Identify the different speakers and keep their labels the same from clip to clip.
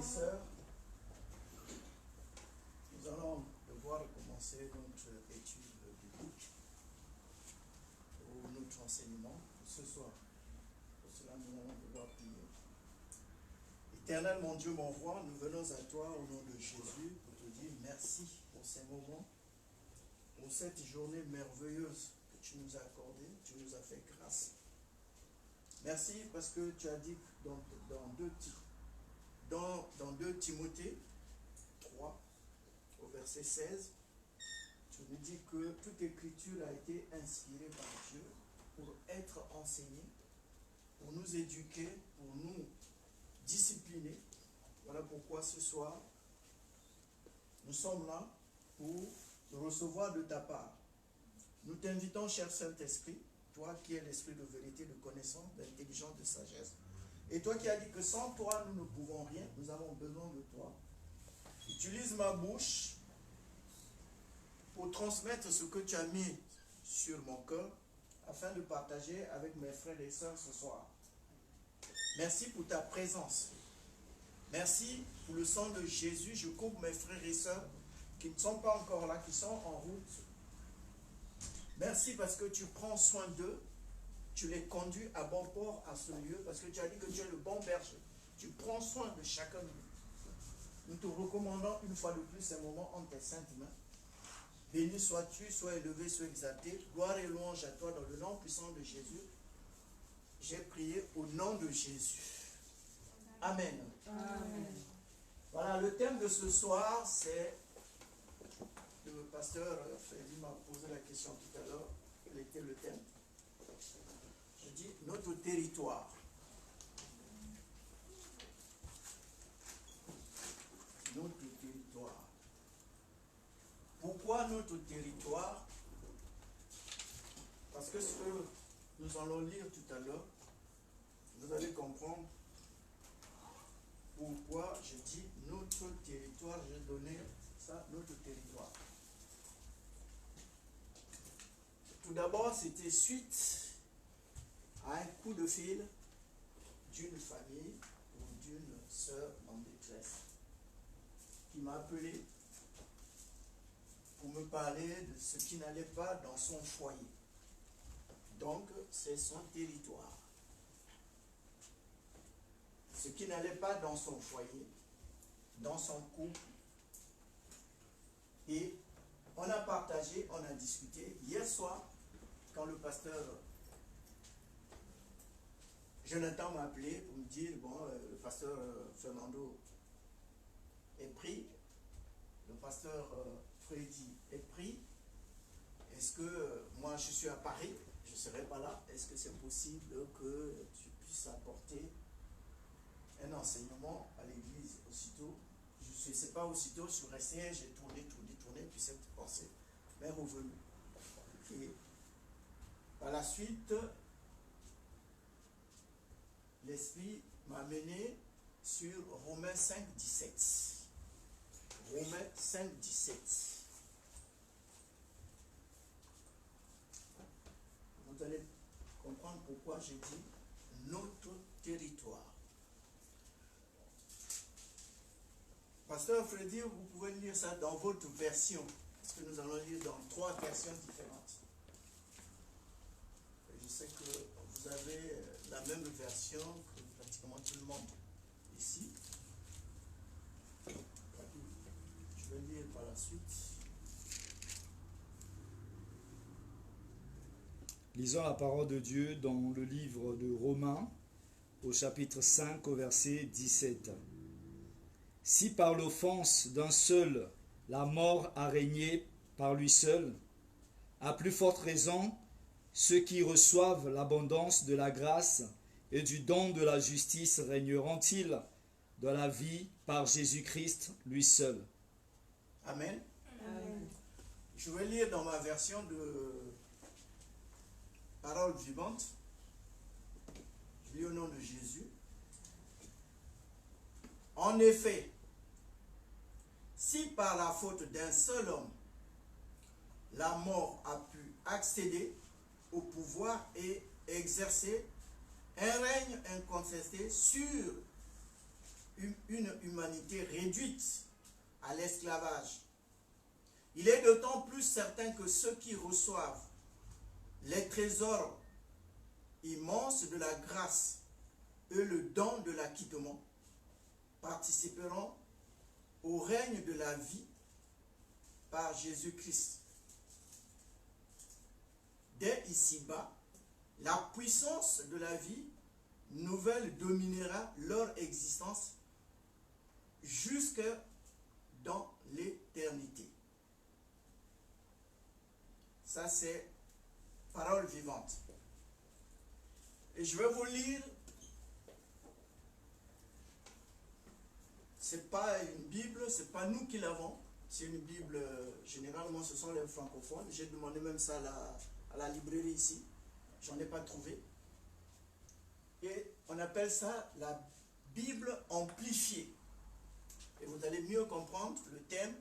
Speaker 1: et sœurs, nous allons devoir commencer notre étude biblique ou notre enseignement ce soir. Pour cela, nous allons devoir prier. Éternel, mon Dieu, mon roi, nous venons à toi au nom de Jésus pour te dire merci pour ces moments, pour cette journée merveilleuse que tu nous as accordée, tu nous as fait grâce. Merci parce que tu as dit dans 2 Timothée 3, au verset 16, tu nous dis que toute écriture a été inspirée par Dieu pour être enseignée, pour nous éduquer, pour nous discipliner. Voilà pourquoi ce soir, nous sommes là pour recevoir de ta part. Nous t'invitons, cher Saint-Esprit, toi qui es l'esprit de vérité, de connaissance, d'intelligence, de sagesse. Et toi qui as dit que sans toi, nous ne pouvons rien, nous avons besoin de toi. Utilise ma bouche pour transmettre ce que tu as mis sur mon cœur afin de partager avec mes frères et sœurs ce soir. Merci pour ta présence. Merci pour le sang de Jésus. Je couvre mes frères et sœurs qui ne sont pas encore là, qui sont en route. Merci parce que tu prends soin d'eux. Tu les conduis à bon port à ce lieu parce que tu as dit que tu es le bon berger. Tu prends soin de chacun de nous. Nous te recommandons une fois de plus ces moments entre tes saintes mains. Béni sois-tu, sois élevé, sois exalté. Gloire et louange à toi dans le nom puissant de Jésus. J'ai prié au nom de Jésus. Amen.
Speaker 2: Amen.
Speaker 1: Voilà, le thème de ce soir, c'est... Le pasteur Freddy m'a posé la question tout à l'heure. Quel était le thème? Je dis notre territoire. Notre territoire. Pourquoi notre territoire? Parce que ce que nous allons lire tout à l'heure, vous allez comprendre pourquoi je dis notre territoire. J'ai donné ça, notre territoire. Tout d'abord, c'était suite à un coup de fil d'une famille ou d'une sœur en détresse qui m'a appelé pour me parler de ce qui n'allait pas dans son foyer. Donc, c'est son territoire. Ce qui n'allait pas dans son foyer, dans son couple. Et on a partagé, on a discuté. Hier soir, quand le pasteur Jonathan m'a appelé pour me dire, bon, le pasteur Fernando est pris, le pasteur Freddy est pris. Est-ce que moi je suis à Paris, je ne serai pas là, est-ce que c'est possible que tu puisses apporter un enseignement à l'église aussitôt? Je ne sais pas aussitôt, je suis resté, j'ai tourné, puis cette pensée m'est revenue. Et par la suite, l'Esprit m'a mené sur Romains 5, 17. Romains 5, 17. Vous allez comprendre pourquoi j'ai dit notre territoire. Pasteur Freddy, vous pouvez lire ça dans votre version, parce que nous allons lire dans 3 versions différentes. Je sais que vous avez la même version que pratiquement tout le monde ici. Je vais lire par la suite.
Speaker 3: Lisons la parole de Dieu dans le livre de Romains, au chapitre 5, au verset 17. Si par l'offense d'un seul, la mort a régné par lui seul, à plus forte raison, ceux qui reçoivent l'abondance de la grâce et du don de la justice régneront-ils dans la vie par Jésus-Christ lui seul.
Speaker 1: Amen.
Speaker 2: Amen.
Speaker 1: Je vais lire dans ma version de Parole vivante. Je lis au nom de Jésus. En effet, si par la faute d'un seul homme, la mort a pu accéder au pouvoir et exercer un règne incontesté sur une humanité réduite à l'esclavage. Il est d'autant plus certain que ceux qui reçoivent les trésors immenses de la grâce et le don de l'acquittement participeront au règne de la vie par Jésus-Christ. Dès ici-bas, la puissance de la vie nouvelle dominera leur existence jusque dans l'éternité. Ça, c'est parole vivante. Et je vais vous lire, c'est pas une Bible, c'est pas nous qui l'avons, c'est une Bible, généralement ce sont les francophones. J'ai demandé même ça à la librairie ici, j'en ai pas trouvé. Et on appelle ça la Bible amplifiée. Et vous allez mieux comprendre le thème.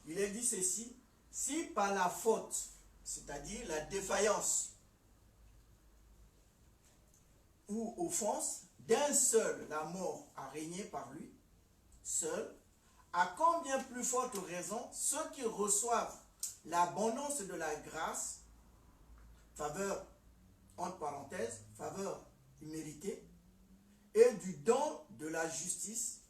Speaker 1: Il est dit ceci: si par la faute, c'est-à-dire la défaillance ou offense d'un seul, la mort a régné par lui seul, à combien plus forte raison ceux qui reçoivent l'abondance de la grâce, faveur, entre parenthèses, faveur imméritée, et du don de la justice,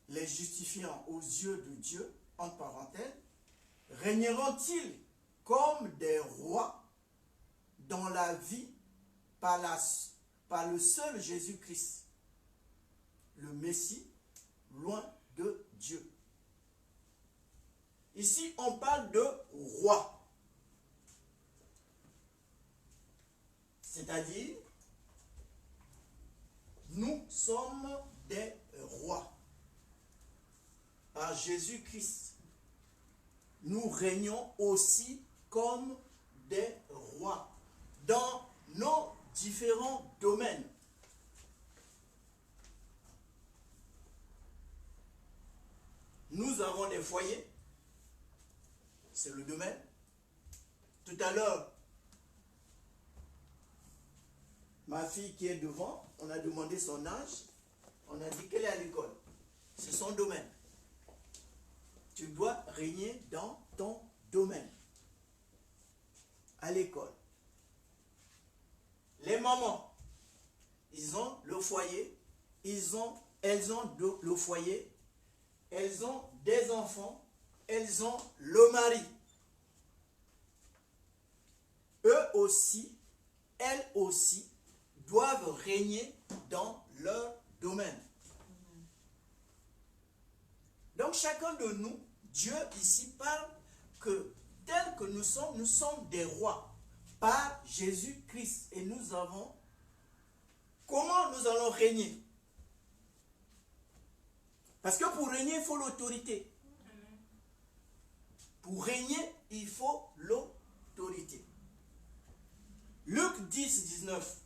Speaker 1: les justifiant aux yeux de Dieu, entre parenthèses, régneront-ils comme des rois dans la vie par le seul Jésus-Christ, le Messie, loin de Dieu. Ici, on parle de roi. C'est-à-dire, nous sommes des rois. Par Jésus-Christ, nous régnons aussi comme des rois dans nos différents domaines. Nous avons des foyers, c'est le domaine. Tout à l'heure, ma fille qui est devant, on a demandé son âge, on a dit qu'elle est à l'école. C'est son domaine. Tu dois régner dans ton domaine. À l'école. Les mamans, ils ont le foyer, elles ont le foyer, elles ont des enfants, elles ont le mari. Eux aussi, elles aussi, doivent régner dans leur domaine. Donc chacun de nous, Dieu ici parle que tel que nous sommes des rois par Jésus-Christ. Et nous avons, comment nous allons régner? Parce que pour régner, il faut l'autorité. Pour régner, il faut l'autorité. Luc 10, 19.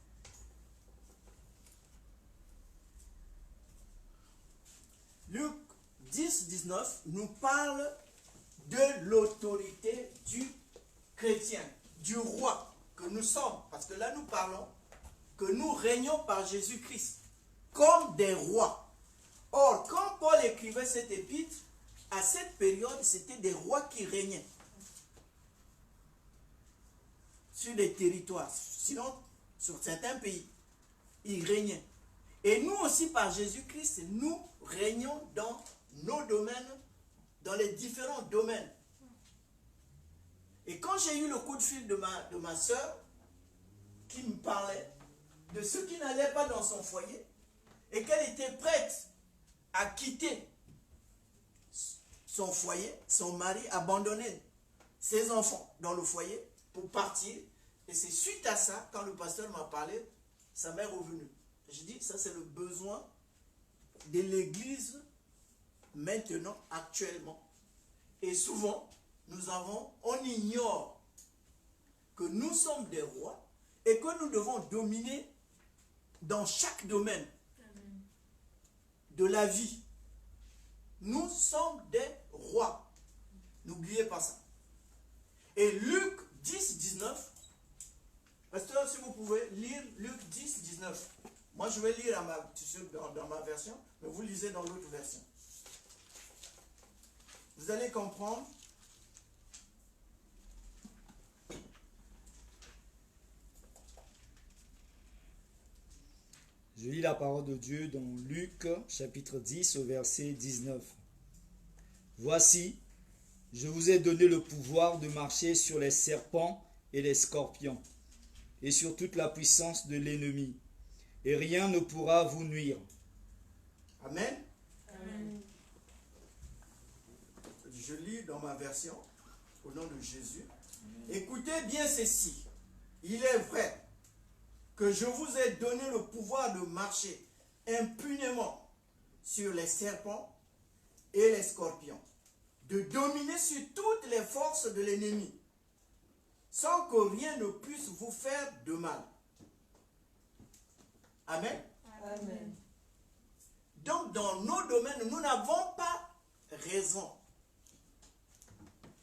Speaker 1: Luc 10, 19 nous parle de l'autorité du chrétien, du roi que nous sommes. Parce que là, nous parlons que nous régnons par Jésus-Christ comme des rois. Or, quand Paul écrivait cette épître, à cette période, c'était des rois qui régnaient sur des territoires, sinon sur certains pays, ils régnaient. Et nous aussi, par Jésus-Christ, nous régnons dans nos domaines, dans les différents domaines. Et quand j'ai eu le coup de fil de ma soeur, qui me parlait de ce qui n'allait pas dans son foyer, et qu'elle était prête à quitter son foyer, son mari, abandonner ses enfants dans le foyer pour partir. Et c'est suite à ça, quand le pasteur m'a parlé, ça m'est revenu. Je dis, ça c'est le besoin de l'Église maintenant, actuellement. Et souvent, on ignore que nous sommes des rois et que nous devons dominer dans chaque domaine de la vie. Nous sommes des rois. N'oubliez pas ça. Et Luc 10, 19, pasteur, si vous pouvez lire Luc 10, 19. Moi, je vais lire dans ma version, mais vous lisez dans l'autre version. Vous allez comprendre.
Speaker 3: Je lis la parole de Dieu dans Luc chapitre 10 au verset 19. Voici, je vous ai donné le pouvoir de marcher sur les serpents et les scorpions, et sur toute la puissance de l'ennemi, et rien ne pourra vous nuire.
Speaker 1: Amen.
Speaker 2: Amen.
Speaker 1: Je lis dans ma version, au nom de Jésus. Écoutez bien ceci. Il est vrai que je vous ai donné le pouvoir de marcher impunément sur les serpents et les scorpions, de dominer sur toutes les forces de l'ennemi, sans que rien ne puisse vous faire de mal. Amen.
Speaker 2: Amen.
Speaker 1: Donc, dans nos domaines, nous n'avons pas raison.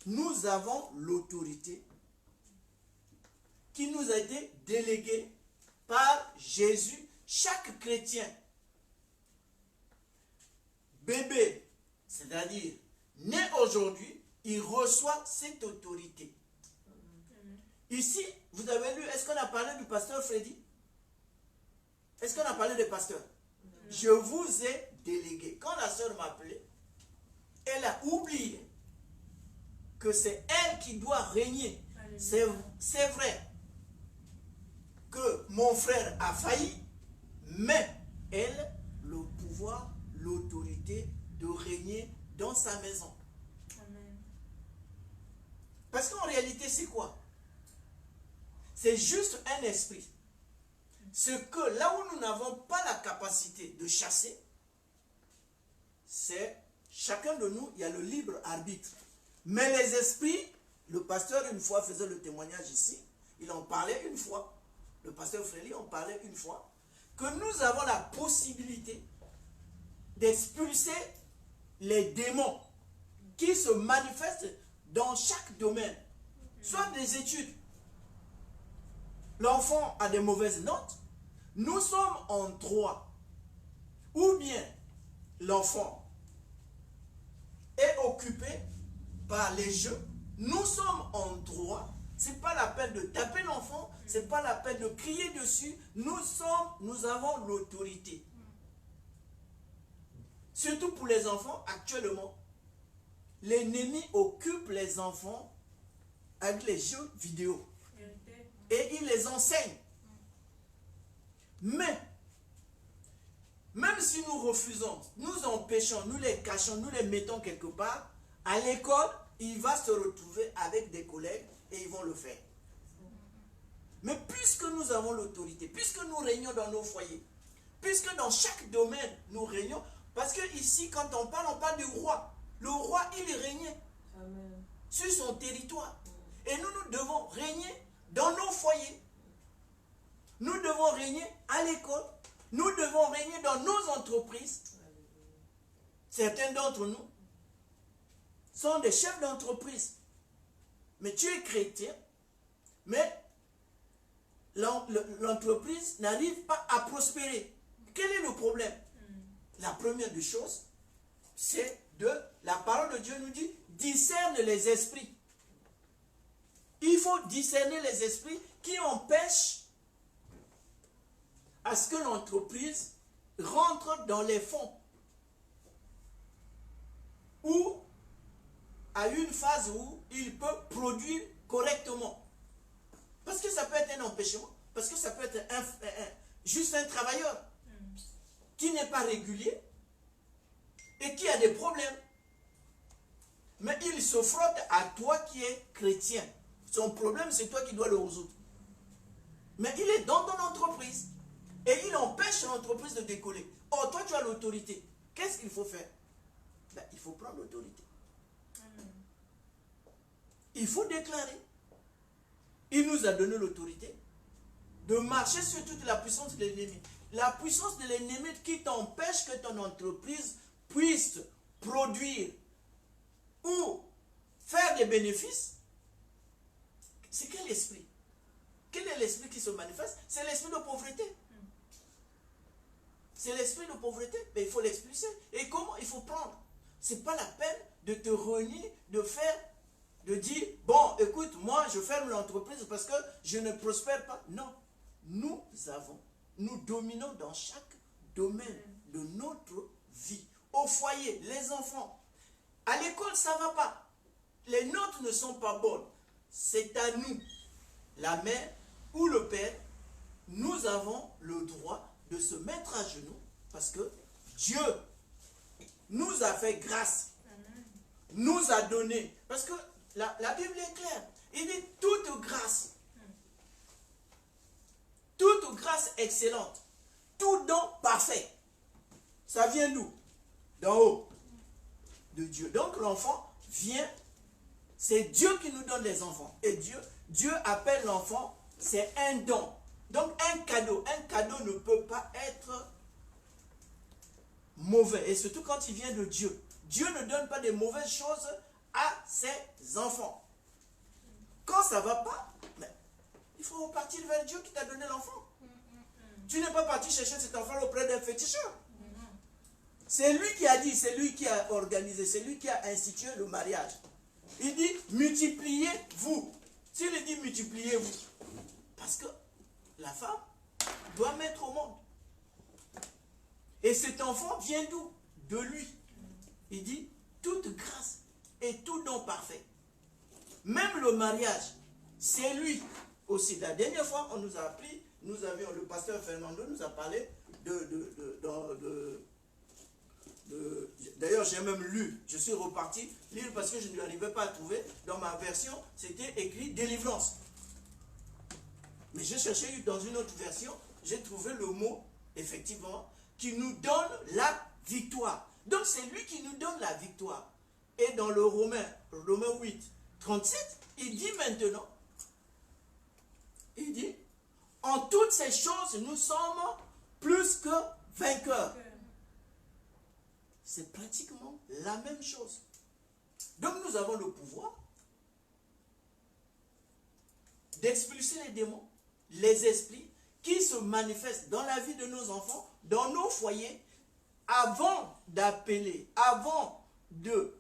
Speaker 1: Nous avons l'autorité qui nous a été déléguée par Jésus. Chaque chrétien, bébé, c'est-à-dire né aujourd'hui, il reçoit cette autorité. Ici, vous avez lu, est-ce qu'on a parlé du pasteur Freddy? Est-ce qu'on a parlé du pasteur? Je vous ai délégué. Quand la sœur m'a appelé, elle a oublié que c'est elle qui doit régner. C'est vrai que mon frère a failli, mais elle, le pouvoir, l'autorité de régner dans sa maison.
Speaker 2: Amen.
Speaker 1: Parce qu'en réalité, c'est quoi? C'est juste un esprit. Ce que là où nous n'avons pas la capacité de chasser, c'est chacun de nous, il y a le libre arbitre. Mais les esprits, le pasteur une fois faisait le témoignage ici, il en parlait une fois, le pasteur Frély en parlait une fois, que nous avons la possibilité d'expulser les démons qui se manifestent dans chaque domaine, soit des études. L'enfant a des mauvaises notes, nous sommes en droit. Ou bien l'enfant est occupé par les jeux, nous sommes en droit. Ce n'est pas la peine de taper l'enfant, ce n'est pas la peine de crier dessus. Nous avons l'autorité. Surtout pour les enfants, actuellement, l'ennemi occupe les enfants avec les jeux vidéo. Et il les enseigne. Mais, même si nous refusons, nous empêchons, nous les cachons, nous les mettons quelque part, à l'école, il va se retrouver avec des collègues et ils vont le faire. Mais puisque nous avons l'autorité, puisque nous régnons dans nos foyers, puisque dans chaque domaine nous régnons, parce que ici, quand on parle du roi. Le roi, il régnait sur son territoire. Et nous devons régner dans nos foyers. Nous devons régner à l'école. Nous devons régner dans nos entreprises. Certains d'entre nous sont des chefs d'entreprise. Mais tu es chrétien, mais l'entreprise n'arrive pas à prospérer. Quel est le problème? La première des choses, c'est la parole de Dieu nous dit, discerne les esprits. Il faut discerner les esprits qui empêchent à ce que l'entreprise rentre dans les fonds. Ou à une phase où il peut produire correctement. Parce que ça peut être un empêchement, parce que ça peut être juste un travailleur qui n'est pas régulier et qui a des problèmes. Mais il se frotte à toi qui es chrétien. Son problème, c'est toi qui dois le résoudre. Mais il est dans ton entreprise et il empêche l'entreprise de décoller. Or, toi, tu as l'autorité. Qu'est-ce qu'il faut faire? Ben, il faut prendre l'autorité. Il faut déclarer. Il nous a donné l'autorité de marcher sur toute la puissance de l'ennemi. La puissance de l'ennemi qui t'empêche que ton entreprise puisse produire ou faire des bénéfices. C'est quel esprit? Quel est l'esprit qui se manifeste? C'est l'esprit de pauvreté. C'est l'esprit de pauvreté, mais il faut l'expulser. Et comment? Il faut prendre. Ce n'est pas la peine de te renier, de dire, bon, écoute, moi, je ferme l'entreprise parce que je ne prospère pas. Non. Nous dominons dans chaque domaine de notre vie. Au foyer, les enfants. À l'école, ça ne va pas. Les notes ne sont pas bonnes. C'est à nous, la mère ou le père, nous avons le droit de se mettre à genoux parce que Dieu nous a fait grâce, nous a donné. Parce que la Bible est claire. Il dit toute grâce excellente, tout don parfait. Ça vient d'où? D'en haut, de Dieu. Donc l'enfant vient, c'est Dieu qui nous donne les enfants. Et Dieu appelle l'enfant, c'est un don. Donc un cadeau ne peut pas être mauvais. Et surtout quand il vient de Dieu. Dieu ne donne pas de mauvaises choses à ses enfants. Quand ça ne va pas, mais il faut partir vers Dieu qui t'a donné l'enfant. Tu n'es pas parti chercher cet enfant auprès d'un féticheur. C'est lui qui a dit, c'est lui qui a organisé, c'est lui qui a institué le mariage. Il dit, multipliez-vous. S'il dit multipliez-vous, parce que la femme doit mettre au monde. Et cet enfant vient d'où? De lui. Il dit, toute grâce et tout don parfait. Même le mariage, c'est lui aussi. La dernière fois, on nous a appris, le pasteur Fernando nous a parlé d'ailleurs, j'ai même lu, je suis reparti lire parce que je ne l'arrivais pas à trouver. Dans ma version, c'était écrit délivrance. Mais j'ai cherché dans une autre version, j'ai trouvé le mot, effectivement, qui nous donne la victoire. Donc c'est lui qui nous donne la victoire. Et dans le Romains 8, 37, il dit maintenant, il dit, en toutes ces choses, nous sommes plus que vainqueurs. C'est pratiquement la même chose. Donc nous avons le pouvoir d'expulser les démons, les esprits qui se manifestent dans la vie de nos enfants, dans nos foyers, avant d'appeler, avant de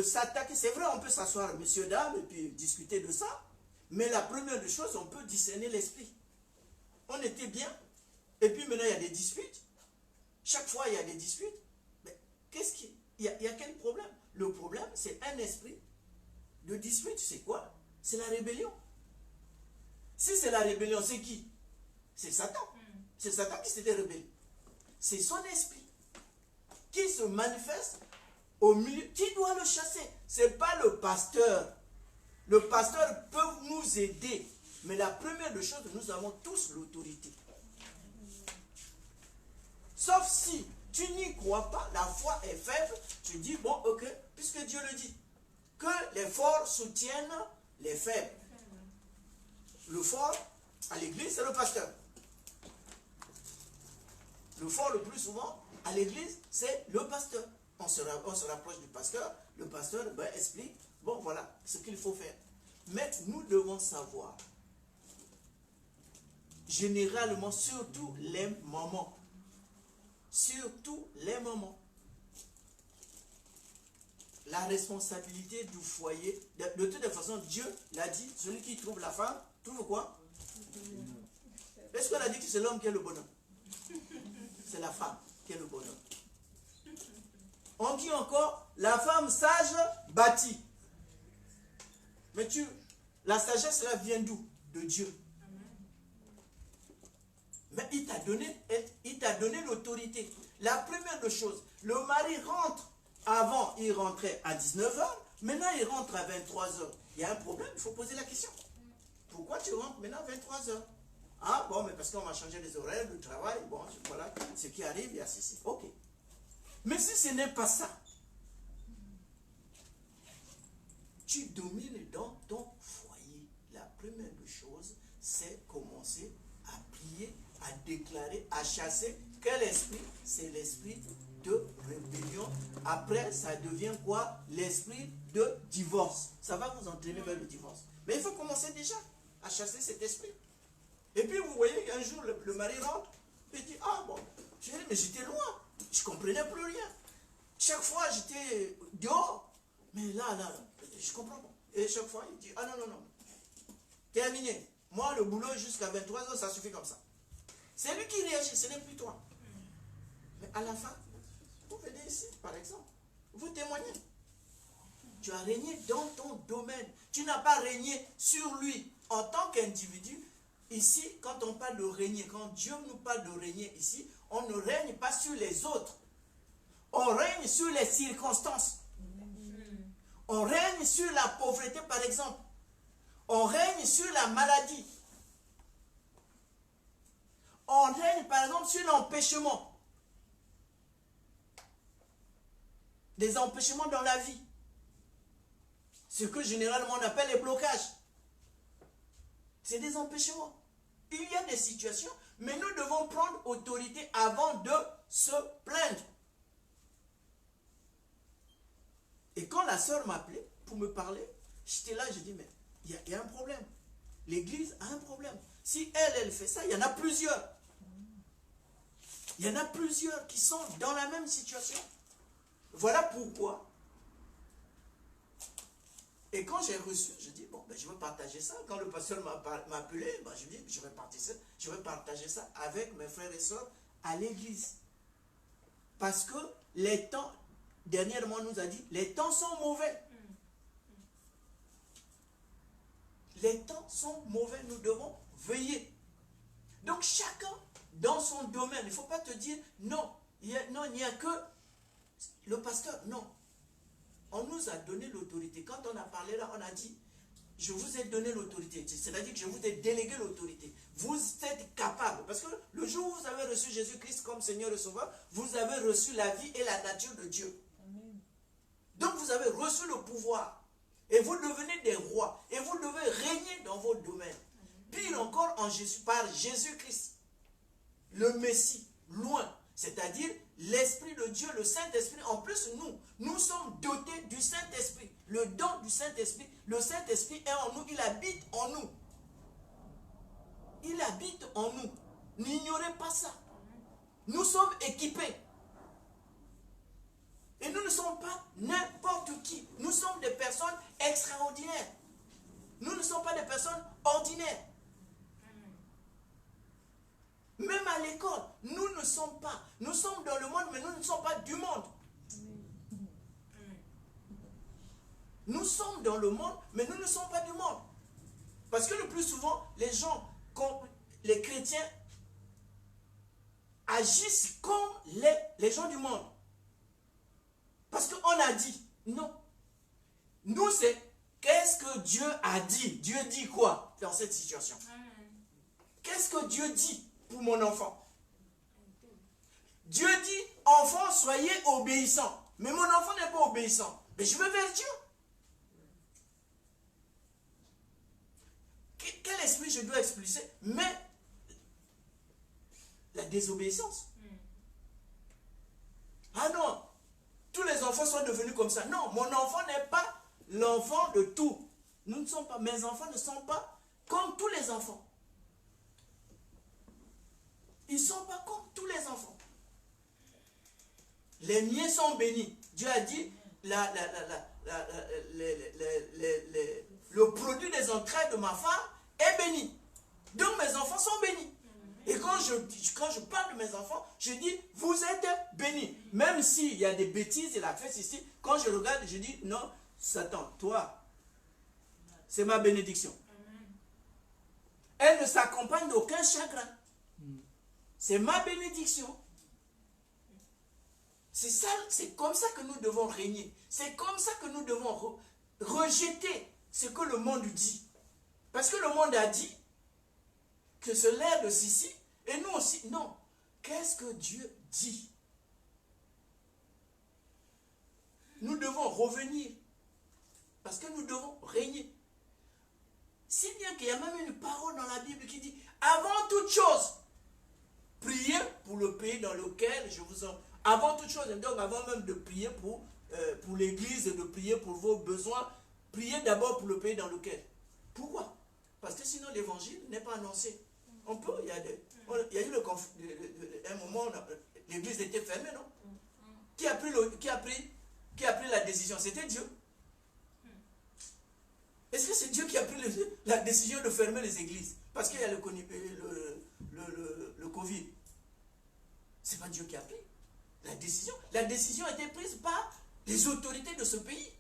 Speaker 1: s'attaquer. C'est vrai, on peut s'asseoir, messieurs, dames, et puis discuter de ça, mais la première des choses, on peut discerner l'esprit. On était bien, et puis maintenant il y a des disputes. Chaque fois il y a des disputes. Mais qu'est-ce qu'il y a? Il y a quel problème? Le problème, c'est un esprit de dispute. C'est quoi? C'est la rébellion. Si c'est la rébellion, c'est qui? C'est Satan. C'est Satan qui s'était rebellé. C'est son esprit qui se manifeste au milieu. Qui doit le chasser? Ce n'est pas le pasteur. Le pasteur peut nous aider. Mais la première des choses, nous avons tous l'autorité. Sauf si tu n'y crois pas, la foi est faible, tu dis, bon, ok, puisque Dieu le dit, que les forts soutiennent les faibles. Le fort, à l'église, c'est le pasteur. Le fort, le plus souvent, à l'église, c'est le pasteur. On se rapproche du pasteur, le pasteur explique, bon, voilà, ce qu'il faut faire. Mais nous devons savoir, généralement, surtout les mamans, la responsabilité du foyer, de toute façon, Dieu l'a dit, celui qui trouve la femme, trouve quoi? Est-ce qu'on a dit que c'est l'homme qui est le bonhomme? C'est la femme qui est le bonhomme. On dit encore, la femme sage bâtit. Mais la sagesse, là, vient d'où? De Dieu. Mais il t'a donné l'autorité. La première des choses, le mari rentre, avant il rentrait à 19h, maintenant il rentre à 23h. Il y a un problème, il faut poser la question. Pourquoi tu rentres maintenant à 23h? Ah bon, mais parce qu'on va changer les horaires, le travail, bon, voilà, ce qui arrive, il y a ceci. Ok. Mais si ce n'est pas ça, tu domines dans ton foyer. La première des choses, c'est commencer à prier, à déclarer, à chasser. Quel esprit? C'est l'esprit de rébellion. Après, ça devient quoi? L'esprit de divorce. Ça va vous entraîner vers le divorce. Mais il faut commencer déjà à chasser cet esprit. Et puis vous voyez qu'un jour, le mari rentre, et dit, ah bon, J'ai dit, mais j'étais loin. Je ne comprenais plus rien. Chaque fois, j'étais dehors. Mais là, je comprends pas. Et chaque fois, il dit, ah non, non, non. Terminé. Moi, le boulot jusqu'à 23h, ça suffit comme ça. C'est lui qui réagit, ce n'est plus toi. Mais à la fin, vous venez ici, par exemple. Vous témoignez. Tu as régné dans ton domaine. Tu n'as pas régné sur lui en tant qu'individu. Ici, quand on parle de régner, quand Dieu nous parle de régner ici, on ne règne pas sur les autres. On règne sur les circonstances. On règne sur la pauvreté, par exemple. On règne sur la maladie. On règne, par exemple, sur l'empêchement. Des empêchements dans la vie. Ce que généralement on appelle les blocages. C'est des empêchements. Il y a des situations, mais nous devons prendre autorité avant de se plaindre. Et quand la sœur m'appelait pour me parler, j'étais là, je dis, mais il y a un problème. L'église a un problème. Si elle fait ça, il y en a plusieurs. Il y en a plusieurs qui sont dans la même situation. Voilà pourquoi. Et quand j'ai reçu, je dis, bon, ben, je vais partager ça. Quand le pasteur m'a appelé, ben, je dis, je vais partager ça avec mes frères et sœurs à l'église. Parce que les temps, dernièrement, on nous a dit, les temps sont mauvais. Les temps sont mauvais, nous devons veiller. Donc chacun dans son domaine, il ne faut pas te dire, non, il n'y a que le pasteur, non. On nous a donné l'autorité. Quand on a parlé là, on a dit, je vous ai donné l'autorité. C'est-à-dire que je vous ai délégué l'autorité. Vous êtes capable. Parce que le jour où vous avez reçu Jésus-Christ comme Seigneur et Sauveur, vous avez reçu la vie et la nature de Dieu. Amen. Donc vous avez reçu le pouvoir. Et vous devenez des rois. Et vous devez régner dans vos domaines. Pire encore en Jésus, par Jésus-Christ. Le Messie, loin. C'est-à-dire l'Esprit de Dieu, le Saint-Esprit. En plus, nous sommes dotés du Saint-Esprit. Le don du Saint-Esprit. Le Saint-Esprit est en nous. Il habite en nous. Il habite en nous. N'ignorez pas ça. Nous sommes équipés. Et nous ne sommes pas n'importe qui. Nous sommes des personnes extraordinaires. Nous ne sommes pas des personnes ordinaires. Même à l'école, nous ne sommes pas. Nous sommes dans le monde, mais nous ne sommes pas du monde. Nous sommes dans le monde, mais nous ne sommes pas du monde. Parce que le plus souvent, les gens, les chrétiens, agissent comme les gens du monde. Parce qu'on a dit, non. Nous, c'est qu'est-ce que Dieu a dit? Dieu dit quoi dans cette situation? Qu'est-ce que Dieu dit pour mon enfant? Dieu dit, enfants, soyez obéissants. Mais mon enfant n'est pas obéissant. Mais je vais vers Dieu. Quel esprit je dois expulser? Mais la désobéissance. Ah non, tous les enfants sont devenus comme ça. Non, mon enfant n'est pas l'enfant de tout. Nous ne sommes pas, mes enfants ne sont pas comme tous les enfants. Ils ne sont pas comme tous les enfants. Les miens sont bénis. Dieu a dit, le produit des entrailles de ma femme est béni. Donc mes enfants sont bénis. Et quand je parle de mes enfants, je dis, vous êtes bénis. Même s'il y a des bêtises, il a fait ceci, quand je regarde, je dis, non, Satan, toi, c'est ma bénédiction. Elle ne s'accompagne d'aucun chagrin. C'est ma bénédiction. C'est ça, c'est comme ça que nous devons régner. C'est comme ça que nous devons rejeter ce que le monde dit. Parce que le monde a dit que c'est l'air de Sissi, et nous aussi, non. Qu'est-ce que Dieu dit? Nous devons revenir. Parce que nous devons régner. Si bien qu'il y a même une parole dans la Bible qui dit, avant toute chose, priez pour le pays dans lequel je vous en... Avant toute chose, donc avant même de prier pour l'église, de prier pour vos besoins, priez d'abord pour le pays dans lequel. Pourquoi? Parce que sinon l'évangile n'est pas annoncé. On peut, il y a eu un moment, l'église était fermée, non? Qui a pris la décision? C'était Dieu. Est-ce que c'est Dieu qui a pris la décision de fermer les églises? Parce qu'il y a le Covid. Ce n'est pas Dieu qui a pris la décision. La décision a été prise par les autorités de ce pays.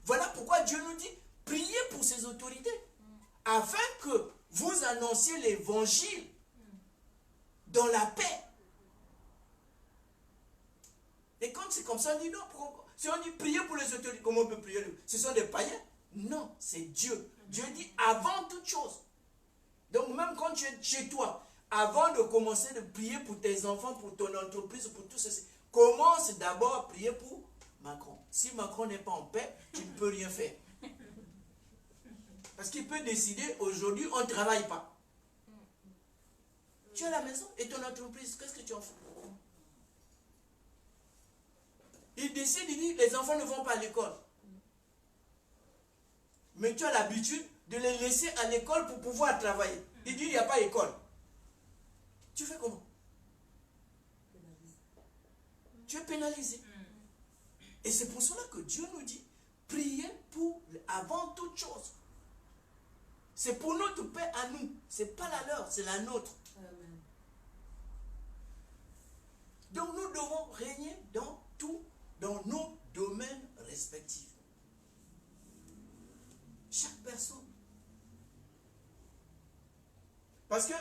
Speaker 1: Voilà pourquoi Dieu nous dit, priez pour ces autorités. Afin que vous annonciez l'évangile dans la paix. Et quand c'est comme ça, on dit non. Si on dit prier pour les autorités, comment on peut prier? Ce sont des païens? Non, c'est Dieu. Dieu dit avant toute chose. Donc même quand tu es chez toi, avant de commencer de prier pour tes enfants, pour ton entreprise, pour tout ceci, commence d'abord à prier pour Macron. Si Macron n'est pas en paix, tu ne peux rien faire. Parce qu'il peut décider, aujourd'hui, on ne travaille pas. Tu es à la maison et ton entreprise, qu'est-ce que tu en fais? Il décide, il dit, les enfants ne vont pas à l'école. Mais tu as l'habitude de les laisser à l'école pour pouvoir travailler. Il dit, il n'y a pas d'école. Tu fais comment? Tu es pénalisé. Et c'est pour cela que Dieu nous dit, priez pour, avant toute chose. C'est pour notre paix à nous. Ce n'est pas la leur, c'est la nôtre.
Speaker 2: Amen.
Speaker 1: Donc nous devons régner dans tout, dans nos domaines respectifs. Chaque personne. Parce que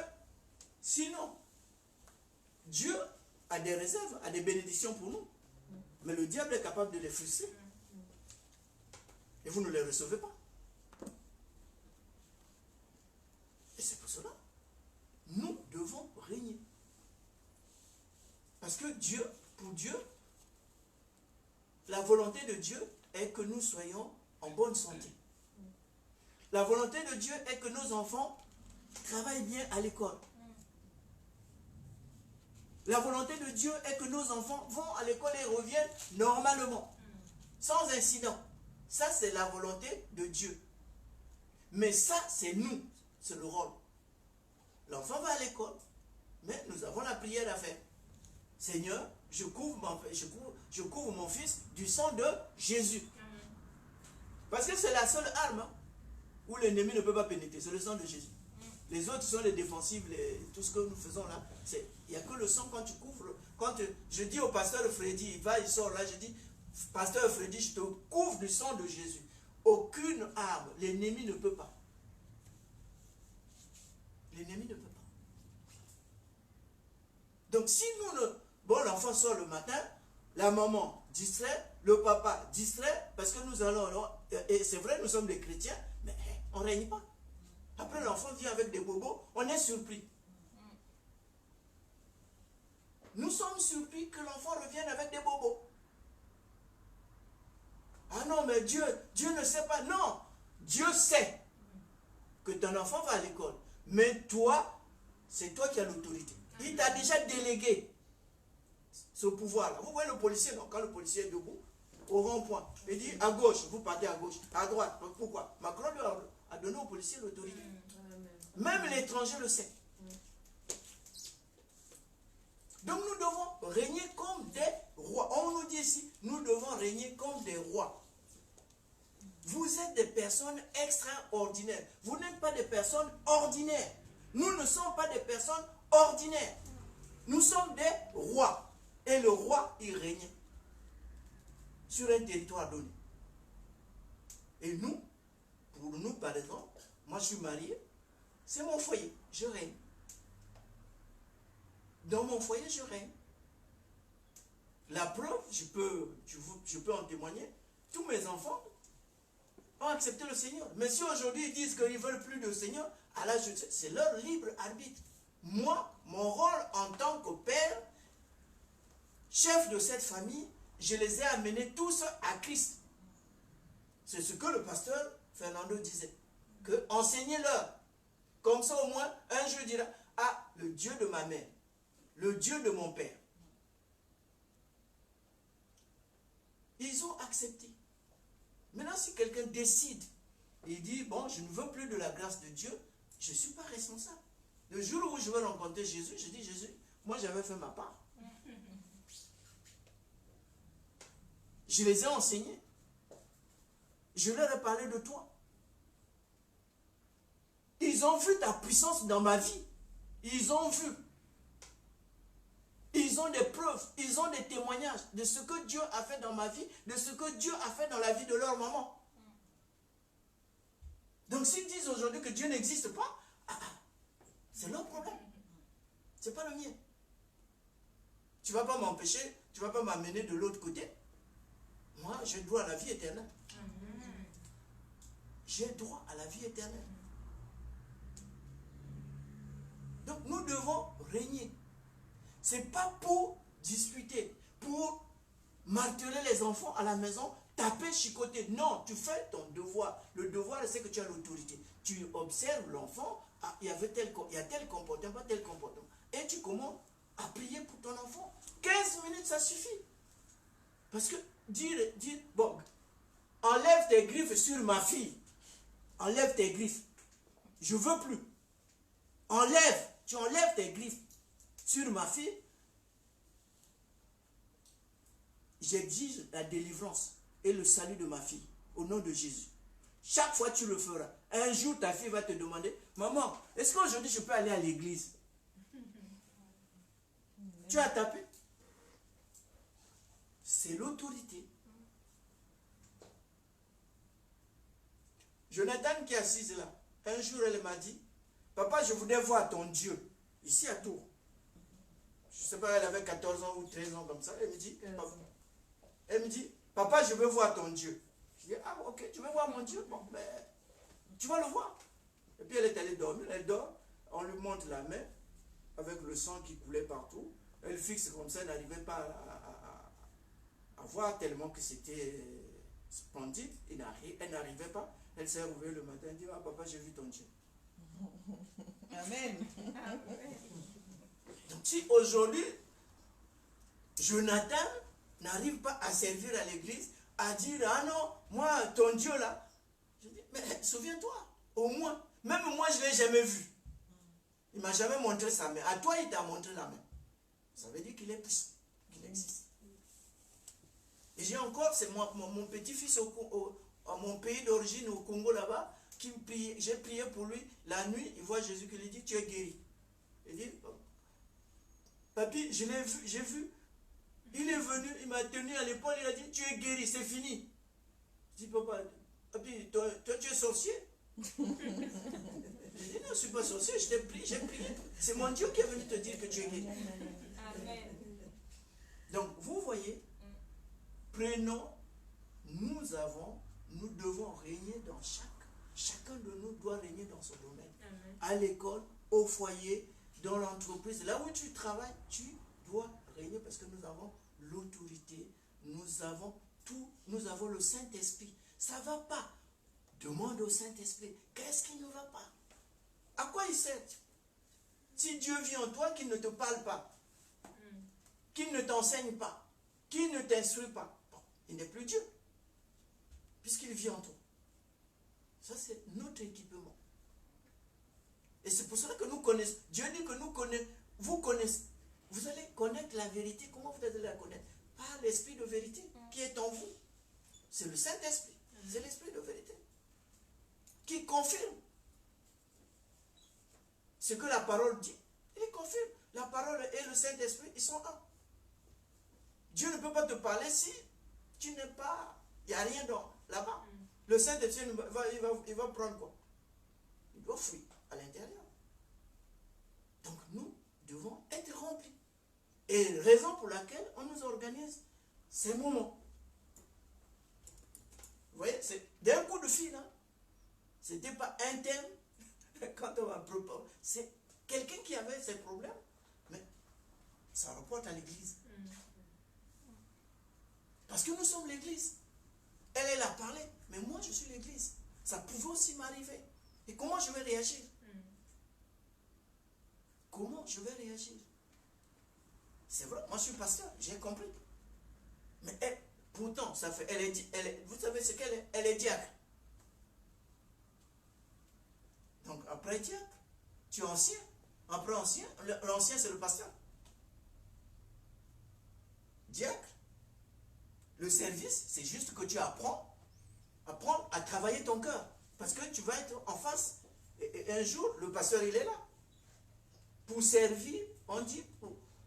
Speaker 1: sinon, Dieu a des réserves, a des bénédictions pour nous. Mais le diable est capable de les frustrer. Et vous ne les recevez pas. Et c'est pour cela, nous devons régner. Parce que Dieu, pour Dieu, la volonté de Dieu est que nous soyons en bonne santé. La volonté de Dieu est que nos enfants travaillent bien à l'école. La volonté de Dieu est que nos enfants vont à l'école et reviennent normalement, sans incident. Ça, c'est la volonté de Dieu. Mais ça, c'est nous. C'est le rôle. L'enfant va à l'école, mais nous avons la prière à faire. Seigneur, je couvre mon fils du sang de Jésus. Parce que c'est la seule arme où l'ennemi ne peut pas pénétrer. C'est le sang de Jésus. Les autres sont les défensives, tout ce que nous faisons là. Il n'y a que le sang quand tu couvres. Quand je dis au pasteur Freddy, il sort là, je dis, pasteur Freddy, je te couvre du sang de Jésus. Aucune arme, l'ennemi ne peut pas. L'ennemi ne peut pas. Donc si nous ne... Bon, l'enfant sort le matin, la maman distrait, le papa distrait, parce que nous allons... Et c'est vrai, nous sommes des chrétiens, mais on ne règne pas. Après, l'enfant vient avec des bobos, on est surpris. Nous sommes surpris que l'enfant revienne avec des bobos. Ah non, mais Dieu ne sait pas. Non, Dieu sait que ton enfant va à l'école. Mais toi, c'est toi qui as l'autorité. Il t'a déjà délégué ce pouvoir-là. Vous voyez le policier, non? Quand le policier est debout, au rond-point, il dit à gauche, vous partez à gauche, à droite. Pourquoi? Macron lui a donné au policier l'autorité. Même l'étranger le sait. Donc nous devons régner comme des rois. On nous dit ici, nous devons régner comme des rois. Vous êtes des personnes extraordinaires. Vous n'êtes pas des personnes ordinaires. Nous ne sommes pas des personnes ordinaires. Nous sommes des rois. Et le roi, il règne sur un territoire donné. Et nous, pour nous par exemple, moi je suis marié, c'est mon foyer, je règne. Dans mon foyer, je règne. La preuve, je peux en témoigner, tous mes enfants ont accepté le Seigneur. Mais si aujourd'hui ils disent qu'ils ne veulent plus le Seigneur, alors c'est leur libre arbitre. Moi, mon rôle en tant que père, chef de cette famille, je les ai amenés tous à Christ. C'est ce que le pasteur Fernando disait. Que enseignez-leur. Comme ça au moins, un jour il dira, ah, le Dieu de ma mère, le Dieu de mon père. Ils ont accepté. Maintenant, si quelqu'un décide, il dit, bon, je ne veux plus de la grâce de Dieu, je ne suis pas responsable. Le jour où je vais rencontrer Jésus, je dis, Jésus, moi j'avais fait ma part. Je les ai enseignés. Je leur ai parlé de toi. Ils ont vu ta puissance dans ma vie. Ils ont vu. Ils ont des preuves, ils ont des témoignages de ce que Dieu a fait dans ma vie, de ce que Dieu a fait dans la vie de leur maman. Donc s'ils disent aujourd'hui que Dieu n'existe pas, c'est leur problème. Ce n'est pas le mien. Tu ne vas pas m'empêcher, tu ne vas pas m'amener de l'autre côté. Moi, j'ai droit à la vie éternelle. J'ai droit à la vie éternelle. Donc nous devons régner. Ce n'est pas pour discuter, pour marteler les enfants à la maison, taper, chicoter. Non, tu fais ton devoir. Le devoir, c'est que tu as l'autorité. Tu observes l'enfant, il y a tel comportement, pas tel comportement. Et tu commences à prier pour ton enfant. 15 minutes, ça suffit. Parce que dire, bon, enlève tes griffes sur ma fille. Enlève tes griffes. Je ne veux plus. Tu enlèves tes griffes sur ma fille. J'exige la délivrance et le salut de ma fille au nom de Jésus. Chaque fois tu le feras. Un jour ta fille va te demander, maman, est-ce qu'aujourd'hui je peux aller à l'église? Tu as tapé. C'est l'autorité. Jonathan qui est assise là, un jour elle m'a dit, papa, je voudrais voir ton Dieu, ici à Tours. Je ne sais pas, elle avait 14 ans ou 13 ans comme ça. Elle me dit, papa, je veux voir ton Dieu. Je dis, ah ok, tu veux voir mon Dieu? Bon, ben, tu vas le voir. Et puis elle est allée dormir, elle dort, on lui montre la main, avec le sang qui coulait partout. Elle fixe comme ça, elle n'arrivait pas à voir tellement que c'était splendide. Elle n'arrivait pas. Elle s'est réveillée le matin, elle dit, ah papa, j'ai vu ton Dieu.
Speaker 4: Amen.
Speaker 1: Donc si aujourd'hui, Jonathan n'arrive pas à servir à l'église, à dire, ah non, moi, ton Dieu là, je dis, mais souviens-toi, au moins, même moi je ne l'ai jamais vu. Il ne m'a jamais montré sa main. À toi, il t'a montré la main. Ça veut dire qu'il est puissant, qu'il existe. Et j'ai encore, c'est mon petit-fils à mon pays d'origine, au Congo là-bas, qui me priait. J'ai prié pour lui la nuit, il voit Jésus qui lui dit, tu es guéri. Il dit, papi, je l'ai vu, j'ai vu. Il est venu, il m'a tenu à l'épaule, il a dit, tu es guéri, c'est fini. Je dis, papa, papi, toi tu es sorcier? Je dis, non, je ne suis pas sorcier, je t'ai prié, j'ai prié. C'est mon Dieu qui est venu te dire que tu es guéri.
Speaker 2: Amen.
Speaker 1: Donc, vous voyez, prenons, nous devons régner dans chacun de nous doit régner dans son domaine.
Speaker 2: Amen.
Speaker 1: À l'école, au foyer, dans l'entreprise, là où tu travailles, tu dois régner parce que nous avons l'autorité, nous avons tout, nous avons le Saint-Esprit. Ça ne va pas. Demande au Saint-Esprit, qu'est-ce qui ne va pas? À quoi il sert? Si Dieu vit en toi, qu'il ne te parle pas, qu'il ne t'enseigne pas, qu'il ne t'instruit pas, bon, il n'est plus Dieu, puisqu'il vit en toi. Ça, c'est notre équipement. Et c'est pour cela que nous connaissons. Dieu dit que nous connaissons, vous connaissez. Vous allez connaître la vérité. Comment vous allez la connaître? Par l'esprit de vérité qui est en vous. C'est le Saint-Esprit. C'est l'esprit de vérité qui confirme ce que la parole dit. Il confirme. La parole et le Saint-Esprit, ils sont un. Dieu ne peut pas te parler si tu n'es pas... Il n'y a rien là-bas. Le Saint-Esprit, il va prendre quoi? Il doit fuir à l'intérieur. Donc nous devons être remplis. Et raison pour laquelle on nous organise ces moments. Vous voyez, c'est d'un coup de fil. Hein? Ce n'était pas interne. Quand on va préparer, c'est quelqu'un qui avait ses problèmes, mais ça reporte à l'église. Parce que nous sommes l'église. Elle a parlé, mais moi je suis l'église. Ça pouvait aussi m'arriver. Et comment je vais réagir? Comment je vais réagir? C'est vrai, moi je suis pasteur, j'ai compris. Mais elle, pourtant, ça fait, vous savez ce qu'elle est? Elle est diacre. Donc après diacre, tu es ancien. Après ancien, l'ancien c'est le pasteur. Diacre. Le service, c'est juste que tu apprends à travailler ton cœur. Parce que tu vas être en face. Et un jour, le pasteur, il est là. Pour servir, on dit,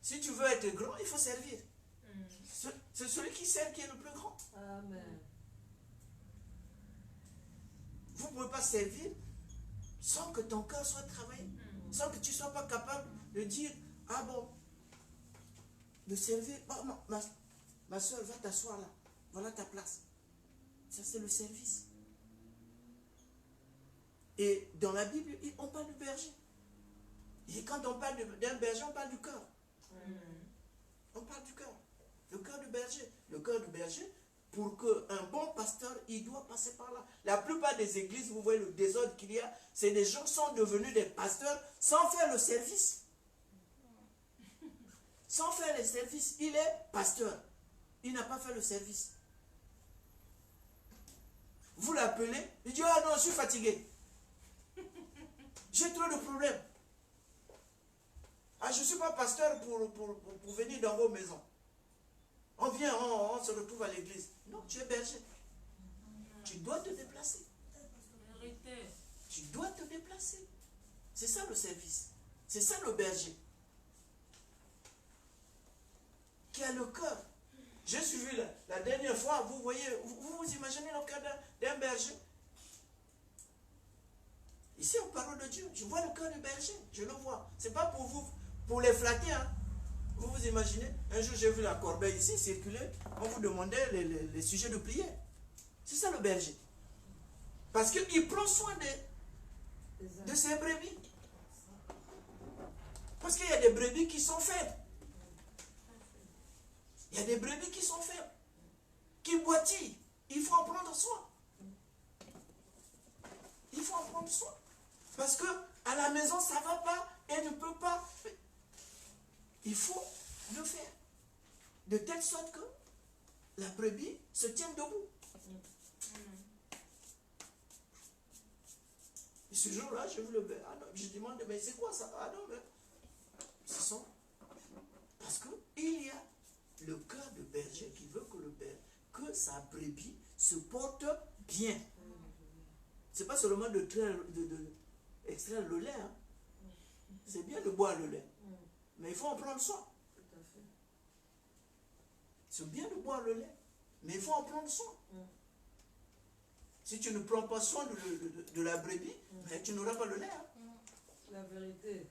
Speaker 1: si tu veux être grand, il faut servir. C'est celui qui sert qui est le plus grand.
Speaker 2: Amen.
Speaker 1: Vous ne pouvez pas servir sans que ton cœur soit travaillé. Sans que tu ne sois pas capable de dire, ah bon, de servir. Oh, ma soeur, va t'asseoir là. Voilà ta place. Ça, c'est le service. Et dans la Bible, on parle du berger. Et quand on parle d'un berger, on parle du cœur. On parle du cœur. Le cœur du berger. Le cœur du berger, pour qu'un bon pasteur, il doit passer par là. La plupart des églises, vous voyez le désordre qu'il y a, c'est des gens qui sont devenus des pasteurs sans faire le service. Sans faire le service. Il est pasteur. Il n'a pas fait le service. Vous l'appelez, il dit, ah non, je suis fatigué. J'ai trop de problèmes. Ah, je ne suis pas pasteur pour venir dans vos maisons. On vient, on se retrouve à l'église. Non, tu es berger. Tu dois te déplacer. Tu dois te déplacer. C'est ça le service. C'est ça le berger. Qui a le cœur. J'ai suivi la dernière fois, vous voyez, vous imaginez le cœur d'un berger. Ici, on parle de Dieu. Je vois le cœur du berger. Je le vois. Ce n'est pas pour vous, pour les flatter. Hein. Vous vous imaginez, un jour j'ai vu la corbeille ici circuler, on vous demandait les sujets de prière. C'est ça le berger. Parce qu'il prend soin de ses brebis. Parce qu'il y a des brebis qui sont faibles. Il y a des brebis qui sont faibles, qui boitillent. Il faut en prendre soin. Il faut en prendre soin. Parce que à la maison, ça ne va pas et ne peut pas. Il faut le faire. De telle sorte que la brebis se tienne debout. Et ce jour-là, je je demande, mais c'est quoi ça? Ah non, mais ce sont. Parce qu'il y a le cœur de berger qui veut que sa brebis se porte bien. C'est pas seulement extraire le lait. Hein. C'est bien de boire le lait. Mais il faut en prendre soin. C'est bien de boire le lait. Mais il faut en prendre soin. Si tu ne prends pas soin de la brebis, mais tu n'auras pas le lait. Hein.
Speaker 2: La vérité.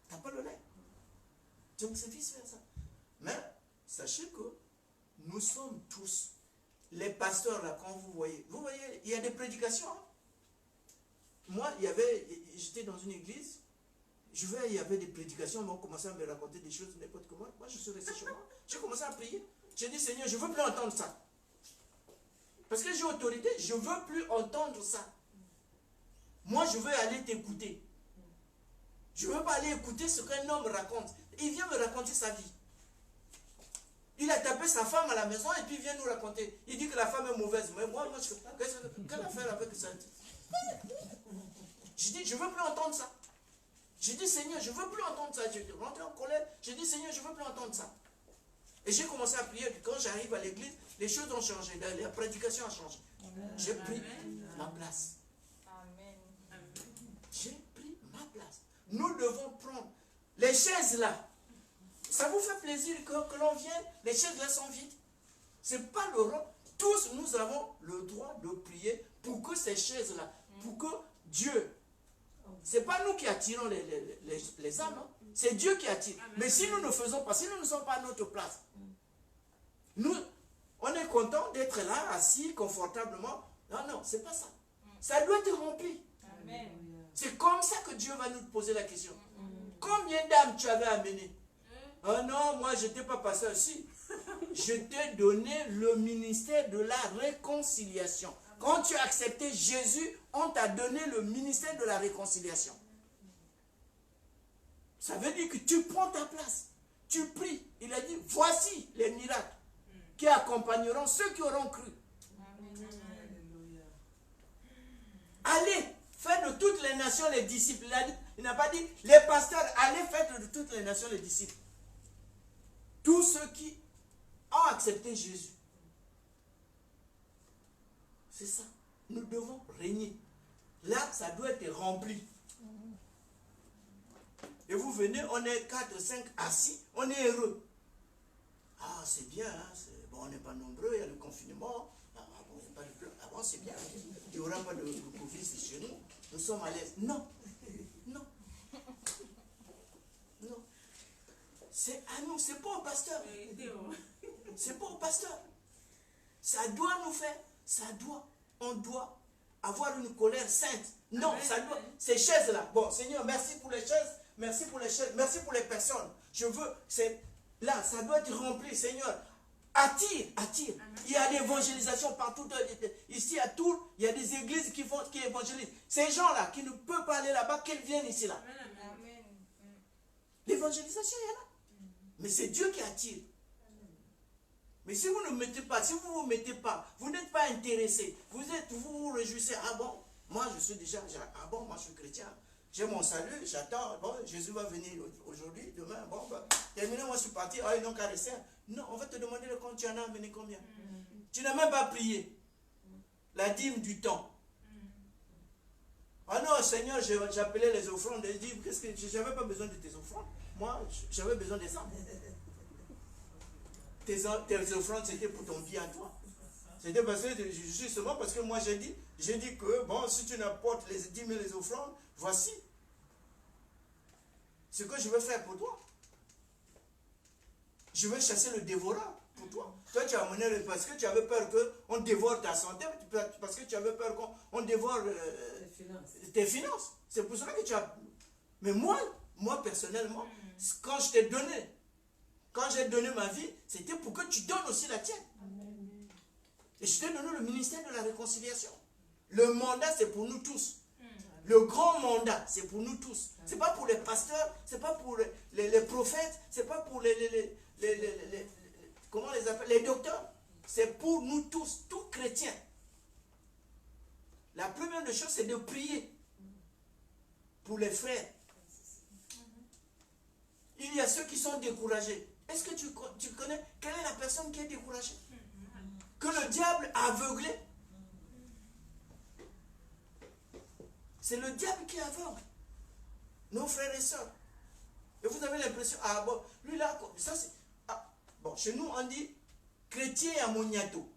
Speaker 1: Tu n'as pas le lait. Donc c'est vice-versa. Mais sachez que nous sommes tous, les pasteurs là, quand vous voyez, il y a des prédications. Hein. Moi, j'étais dans une église, il y avait des prédications, on commençait à me raconter des choses, n'importe comment. Moi, je suis resté chez moi. J'ai commencé à prier. J'ai dit, Seigneur, je ne veux plus entendre ça. Parce que j'ai autorité, je ne veux plus entendre ça. Moi, je veux aller t'écouter. Je ne veux pas aller écouter ce qu'un homme raconte. Il vient me raconter sa vie. Il a tapé sa femme à la maison et puis il vient nous raconter. Il dit que la femme est mauvaise. Mais moi quelle affaire avec ça? Je dis, je ne veux plus entendre ça. J'ai dit, Seigneur, je ne veux plus entendre ça. Je suis rentré en colère. J'ai dit, Seigneur, je ne veux plus entendre ça. Et j'ai commencé à prier. Quand j'arrive à l'église, les choses ont changé. La prédication a changé. J'ai pris ma place. J'ai pris ma place. Nous devons prendre les chaises là. Ça vous fait plaisir que l'on vienne? Les chaises là sont vides. Ce n'est pas le rôle. Tous nous avons le droit de prier pour que ces chaises là, pour que Dieu, ce n'est pas nous qui attirons les âmes, hein. C'est Dieu qui attire. Mais si nous ne faisons pas, si nous ne sommes pas à notre place, nous, on est content d'être là, assis confortablement. Non, ce n'est pas ça. Ça doit être rempli. C'est comme ça que Dieu va nous poser la question. Combien d'âmes tu avais amené? Ah non, moi je n'étais pas passé aussi. Je t'ai donné le ministère de la réconciliation. Quand tu as accepté Jésus, on t'a donné le ministère de la réconciliation. Ça veut dire que tu prends ta place. Tu pries. Il a dit, voici les miracles qui accompagneront ceux qui auront cru. Allez, faites de toutes les nations les disciples. Il n'a pas dit, les pasteurs, allez, faites de toutes les nations les disciples. Tous ceux qui ont accepté Jésus. C'est ça. Nous devons régner. Là, ça doit être rempli. Et vous venez, on est 4, 5 assis, on est heureux. Ah, c'est bien, hein, bon, on n'est pas nombreux, il y a le confinement. Ah, bon, il n'y a pas de plan. Ah bon, c'est bien. Il n'y aura pas de Covid chez nous. Nous sommes à l'aise. Non. Non. Non. C'est à nous, c'est pas au pasteur. C'est pas au pasteur. Ça doit nous faire, on doit avoir une colère sainte. Non,
Speaker 2: Amen.
Speaker 1: ça doit, ces chaises-là. Bon, Seigneur, merci pour les chaises, merci pour les chaises, merci pour les personnes. Je veux, c'est là, ça doit être rempli, Seigneur. Attire. Amen. Il y a l'évangélisation partout. Ici à Tours, il y a des églises qui évangélisent. Ces gens-là qui ne peuvent pas aller là-bas, qu'ils viennent ici là.
Speaker 2: Amen.
Speaker 1: L'évangélisation est là. Mais c'est Dieu qui attire. Mais si vous ne mettez pas, si vous ne vous mettez pas, vous n'êtes pas intéressé, vous vous réjouissez, ah bon, moi je suis déjà, ah bon, moi je suis chrétien, j'ai mon salut, j'attends, bon, Jésus va venir aujourd'hui, demain, bon, bah, terminé, moi je suis parti, ah, ils n'ont qu'à rester. Non, on va te demander le compte, tu en as amené combien? Tu n'as même pas prié. La dîme du temps. Ah non, Seigneur, j'appelais les offrandes, je dis, qu'est-ce que je n'avais pas besoin de tes offrandes, moi j'avais besoin des âmes. Tes offrandes, c'était pour ton bien à toi. C'était parce que, justement parce que moi j'ai dit que, bon, si tu n'apportes les 10 000 les offrandes, voici ce que je veux faire pour toi. Je veux chasser le dévoreur pour toi. Toi, tu as amené parce que tu avais peur qu'on dévore ta santé, parce que tu avais peur qu'on dévore tes finances. C'est pour cela que tu as... Mais moi personnellement, quand je t'ai donné, quand j'ai donné ma vie, c'était pour que tu donnes aussi la tienne. Amen. Et je t'ai donné le ministère de la réconciliation. Le mandat, c'est pour nous tous. Le grand mandat, c'est pour nous tous. Ce n'est pas pour les pasteurs, ce n'est pas pour les prophètes, ce n'est pas pour comment on les appelle, les docteurs. C'est pour nous tous, tous chrétiens. La première des choses, c'est de prier pour les frères. Il y a ceux qui sont découragés. Est-ce que tu connais quelle est la personne qui est découragée? Que le diable a aveuglé. C'est le diable qui aveugle nos frères et sœurs. Et vous avez l'impression, ah bon, lui là, ça c'est... Ah, bon, chez nous on dit chrétien à moniato.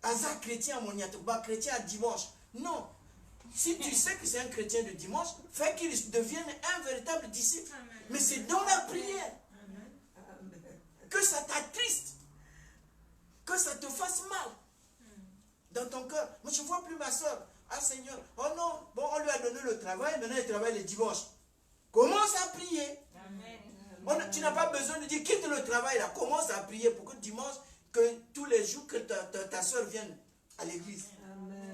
Speaker 1: Hasard chrétien à moniato, bah chrétien à dimanche. Non. Si tu sais que c'est un chrétien de dimanche, fais qu'il devienne un véritable disciple. Mais c'est dans la prière. Que ça t'attriste, que ça te fasse mal dans ton cœur. Moi, je ne vois plus ma soeur. Ah Seigneur, oh non, bon, on lui a donné le travail, maintenant il travaille les dimanches. Commence à prier. Tu n'as pas besoin de dire quitte le travail là, commence à prier pour que dimanche, que tous les jours que ta soeur vienne à l'église.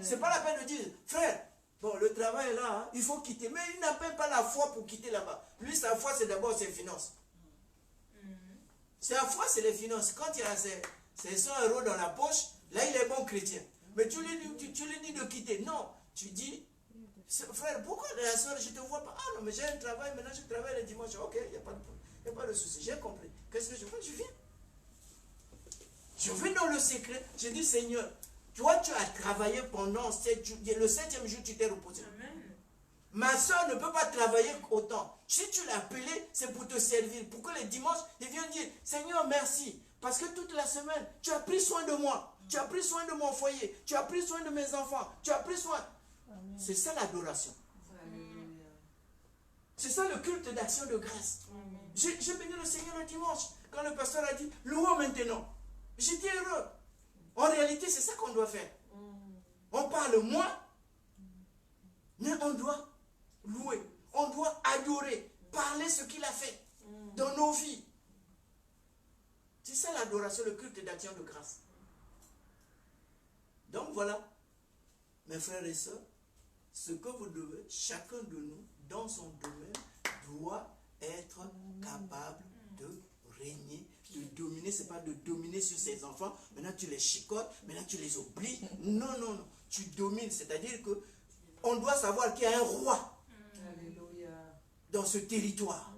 Speaker 1: Ce n'est pas la peine de dire, frère, bon, le travail là, hein, il faut quitter. Mais il n'a même pas la foi pour quitter là-bas. Lui, sa foi, c'est d'abord ses finances. Sa foi, c'est les finances. Quand il a ses 100 € dans la poche, là, il est bon chrétien. Mais tu lui dis de quitter. Non, tu dis, frère, pourquoi la soeur, je ne te vois pas? Ah non, mais j'ai un travail, maintenant je travaille le dimanche. Ok, il n'y a pas de souci, j'ai compris. Qu'est-ce que je fais? Je viens. Je vais dans le secret. Je dis, Seigneur, toi, tu as travaillé pendant 7 jours. Le 7e jour, tu t'es reposé. Amen. Ma soeur ne peut pas travailler autant. Si tu l'as appelé, c'est pour te servir. Pour que les dimanches, il vient dire, Seigneur, merci. Parce que toute la semaine, tu as pris soin de moi. Tu as pris soin de mon foyer. Tu as pris soin de mes enfants. Tu as pris soin. C'est ça l'adoration. C'est ça le culte d'action de grâce. J'ai béni le Seigneur le dimanche. Quand le pasteur a dit, louons maintenant. J'étais heureux. En réalité, c'est ça qu'on doit faire. On parle moins, mais on doit louer. On doit adorer, parler ce qu'il a fait dans nos vies. C'est ça l'adoration, le culte d'action de grâce. Donc voilà, mes frères et sœurs, ce que vous devez, chacun de nous, dans son domaine, doit être capable de régner, de dominer. Ce n'est pas de dominer sur ses enfants. Maintenant tu les chicotes, maintenant tu les obliges. Non, non, non. Tu domines, c'est-à-dire que on doit savoir qu'il y a un roi dans ce territoire.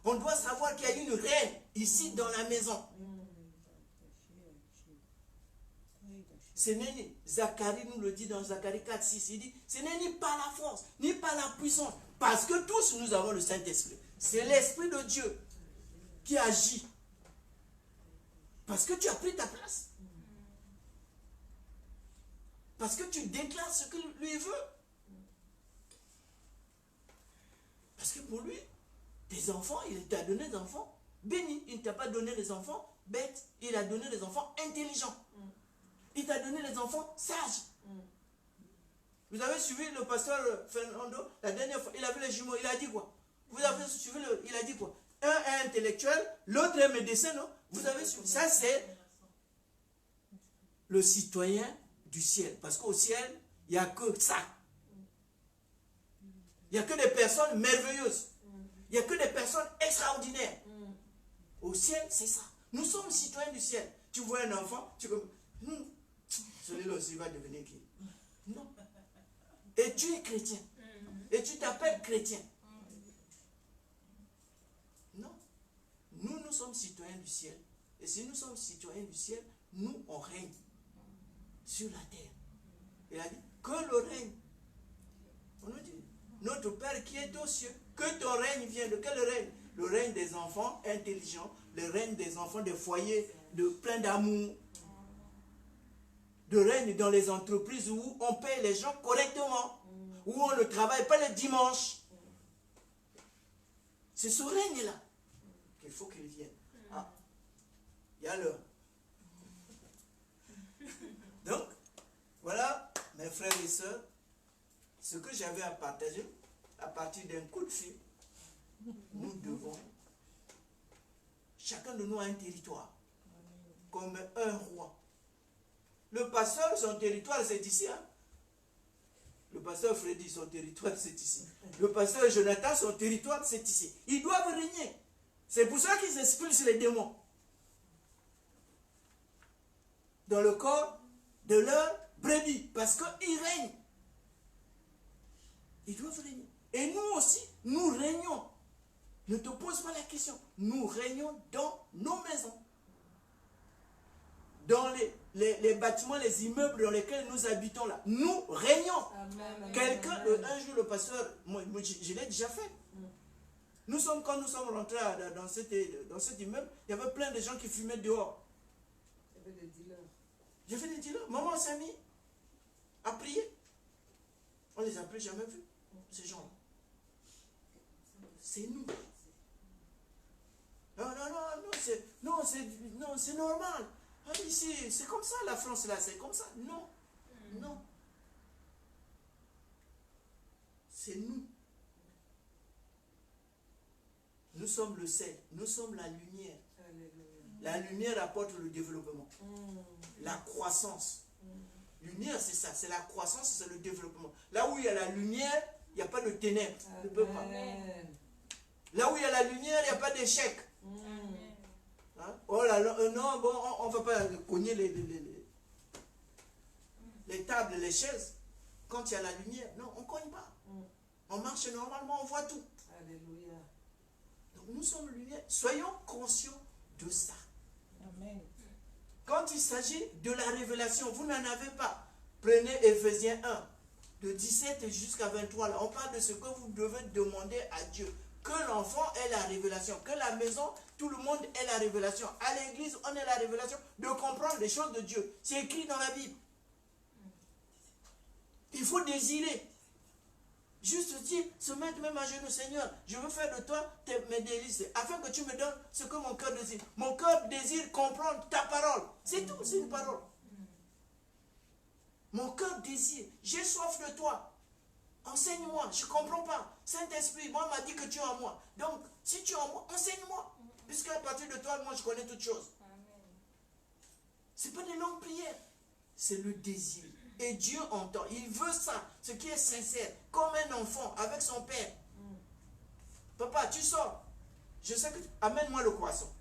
Speaker 1: On doit savoir qu'il y a une reine ici dans la maison. ce n'est ni, Zacharie nous le dit dans Zacharie 4, 6, il dit, ce n'est ni par la force, ni par la puissance, parce que tous nous avons le Saint-Esprit. C'est l'Esprit de Dieu qui agit. Parce que tu as pris ta place. Parce que tu déclares ce que lui veut. Parce que pour lui, tes enfants, il t'a donné des enfants bénis. Il ne t'a pas donné des enfants bêtes. Il a donné des enfants intelligents. Il t'a donné des enfants sages. Vous avez suivi le pasteur Fernando la dernière fois, il a vu les jumeaux, il a dit quoi? Vous avez suivi il a dit quoi? Un est intellectuel, l'autre est médecin, non? Vous avez suivi. Ça, c'est le citoyen du ciel. Parce qu'au ciel, il n'y a que ça. Il n'y a que des personnes merveilleuses. Il n'y a que des personnes extraordinaires. Au ciel, c'est ça. Nous sommes citoyens du ciel. Tu vois un enfant, tu comme, celui-là aussi va devenir qui? Non. Et tu es chrétien. Et tu t'appelles chrétien. Non. Nous sommes citoyens du ciel. Et si nous sommes citoyens du ciel, nous, on règne sur la terre. Il a dit que le règne. On nous dit, notre Père qui est aux cieux, que ton règne vienne. De quel règne? Le règne des enfants intelligents, le règne des enfants des foyers plein d'amour, de règne dans les entreprises où on paye les gens correctement, où on ne travaille pas le dimanche. C'est ce règne-là qu'il faut qu'il vienne. Ah, il y a l'heure. Donc, voilà, mes frères et sœurs, ce que j'avais à partager, à partir d'un coup de fil, nous devons, chacun de nous a un territoire, comme un roi. Le pasteur, son territoire, c'est ici. Hein? Le pasteur Freddy, son territoire, c'est ici. Le pasteur Jonathan, son territoire, c'est ici. Ils doivent régner. C'est pour ça qu'ils expulsent les démons. Dans le corps de leur brebis. Parce qu'ils règnent. Ils doivent régner. Et nous aussi, nous régnons. Ne te pose pas la question. Nous régnons dans nos maisons. Dans les bâtiments, les immeubles dans lesquels nous habitons là. Nous régnons. Quelqu'un, un jour le pasteur, moi, je l'ai déjà fait. Quand nous sommes rentrés dans cet immeuble, il y avait plein de gens qui fumaient dehors.
Speaker 2: Il y avait des dealers.
Speaker 1: J'ai fait des dealers. Maman s'est mis à prier. On les a plus jamais vus, ces gens-là. C'est nous. Non, c'est normal. Ah, ici, c'est comme ça, la France là, c'est comme ça. Non, non. C'est nous. Nous sommes le sel, nous sommes la lumière. La lumière apporte le développement, la croissance. Lumière, c'est ça, c'est la croissance, c'est le développement. Là où il y a la lumière, il n'y a pas de ténèbres. Ne peut pas. Là où il y a la lumière, il n'y a pas d'échec. Hein? Oh là là, non, bon, on ne va pas cogner les tables, les chaises. Quand il y a la lumière, non, on ne cogne pas. On marche normalement, on voit tout.
Speaker 2: Alléluia.
Speaker 1: Donc nous sommes lumière. Soyons conscients de ça.
Speaker 2: Amen.
Speaker 1: Quand il s'agit de la révélation, vous n'en avez pas. Prenez Éphésiens 1, de 17 jusqu'à 23. Là, on parle de ce que vous devez demander à Dieu. Que l'enfant ait la révélation. Que la maison, tout le monde ait la révélation. À l'église, on ait la révélation de comprendre les choses de Dieu. C'est écrit dans la Bible. Il faut désirer. Juste dire, se mettre même à genoux, Seigneur, je veux faire de toi mes délices, afin que tu me donnes ce que mon cœur désire. Mon cœur désire comprendre ta parole. C'est tout, c'est une parole. Mon cœur désire, j'ai soif de toi. Enseigne-moi, je ne comprends pas. Saint-Esprit, moi, m'a dit que tu es en moi. Donc, si tu es en moi, enseigne-moi. Puisqu'à partir de toi, moi, je connais toutes choses. Ce n'est pas des longues prières. C'est le désir. Et Dieu entend. Il veut ça. Ce qui est sincère. Comme un enfant avec son père. Papa, tu sors. Je sais que... Amène-moi le croissant.